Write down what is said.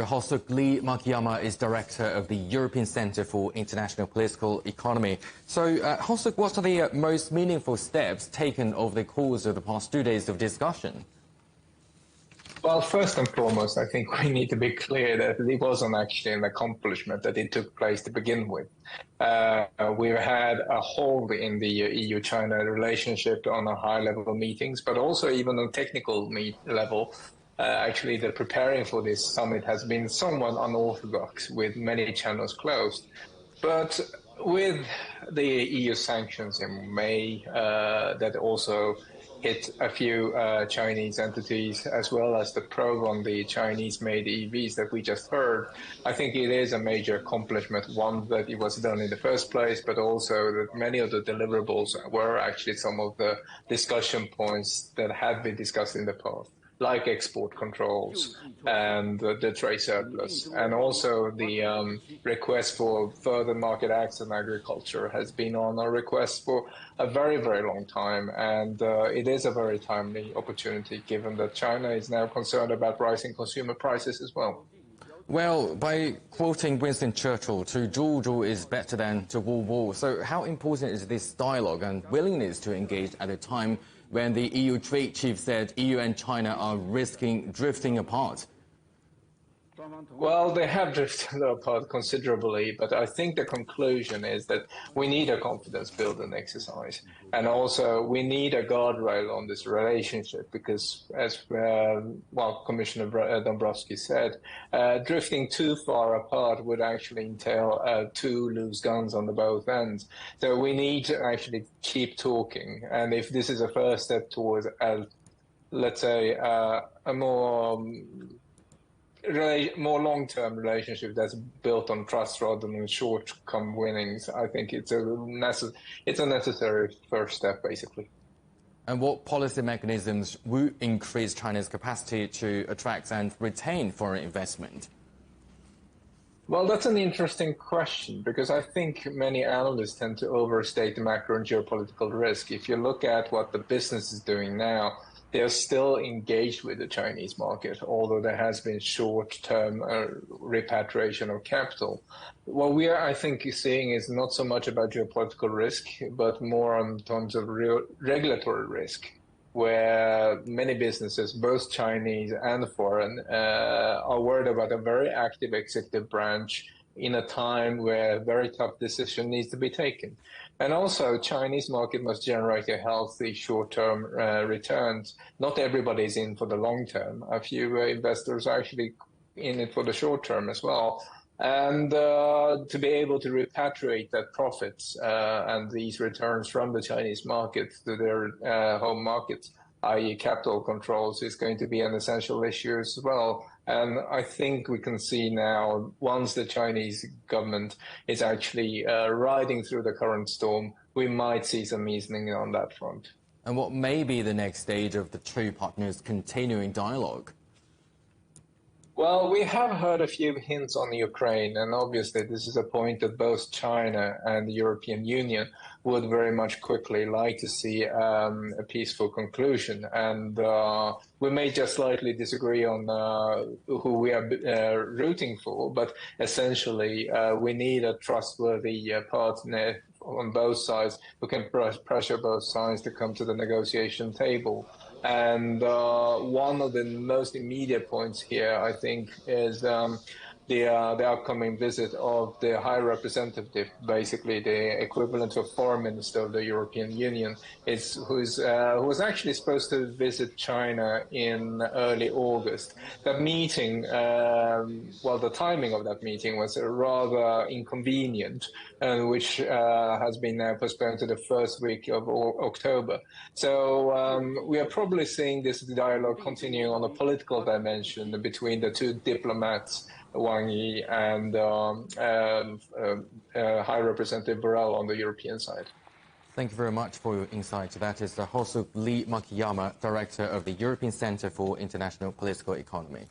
Hosuk Lee-Makiyama is director of the European Centre for International Political Economy. So, Hosuk, what are the most meaningful steps taken over the course of the past 2 days of discussion? Well, first and foremost, I think we need to be clear that it wasn't actually an accomplishment that it took place to begin with. We've had a hold in the EU-China relationship on a high-level meetings, but also even on technical level. Actually, the preparing for this summit has been somewhat unorthodox, with many channels closed. But with the EU sanctions in May, that also hit a few Chinese entities, as well as the probe on the Chinese-made EVs that we just heard, I think it is a major accomplishment, one, that it was done in the first place, but also that many of the deliverables were actually some of the discussion points that had been discussed in the past, like export controls and the trade surplus. And also the request for further market access in agriculture has been on our request for a very, very long time. And it is a very timely opportunity, given that China is now concerned about rising consumer prices as well. Well, by quoting Winston Churchill, to "Zhu is better than to war." So how important is this dialogue and willingness to engage at a time when the EU trade chief said EU and China are risking drifting apart? Well, they have drifted apart considerably, but I think the conclusion is that we need a confidence-building exercise. And also, we need a guardrail on this relationship because, as Commissioner Dombrovskis said, drifting too far apart would actually entail two loose guns on the both ends. So we need to actually keep talking. And if this is a first step towards, let's say, a more long-term relationship that's built on trust rather than short-term winnings, I think it's a necessary first step, basically. And what policy mechanisms would increase China's capacity to attract and retain foreign investment? Well, that's an interesting question because I think many analysts tend to overstate the macro and geopolitical risk. If you look at what the business is doing now, they're still engaged with the Chinese market, although there has been short-term repatriation of capital. What we are, I think, seeing is not so much about geopolitical risk, but more in terms of regulatory risk, where many businesses, both Chinese and foreign, are worried about a very active executive branch in a time where a very tough decision needs to be taken. And also, Chinese market must generate a healthy short-term returns. Not everybody is in for the long term. A few investors are actually in it for the short term as well. And to be able to repatriate that profits and these returns from the Chinese market to their home markets, i.e. capital controls, is going to be an essential issue as well. And I think we can see now, once the Chinese government is actually riding through the current storm, we might see some easing on that front. And what may be the next stage of the two partners' continuing dialogue? Well, we have heard a few hints on Ukraine, and obviously this is a point that both China and the European Union would very much quickly like to see a peaceful conclusion. And we may just slightly disagree on who we are rooting for, but essentially we need a trustworthy partner on both sides who can pressure both sides to come to the negotiation table. And one of the most immediate points here, I think, is the upcoming visit of the High Representative, basically the equivalent of Foreign Minister of the European Union, who was actually supposed to visit China in early August. That meeting, the timing of that meeting was rather inconvenient, which has been now postponed to the first week of October. So we are probably seeing this dialogue continuing on a political dimension between the two diplomats, Wang Yi and High Representative Borrell on the European side. Thank you very much for your insight. That is the Hosuk Lee-Makiyama, Director of the European Centre for International Political Economy.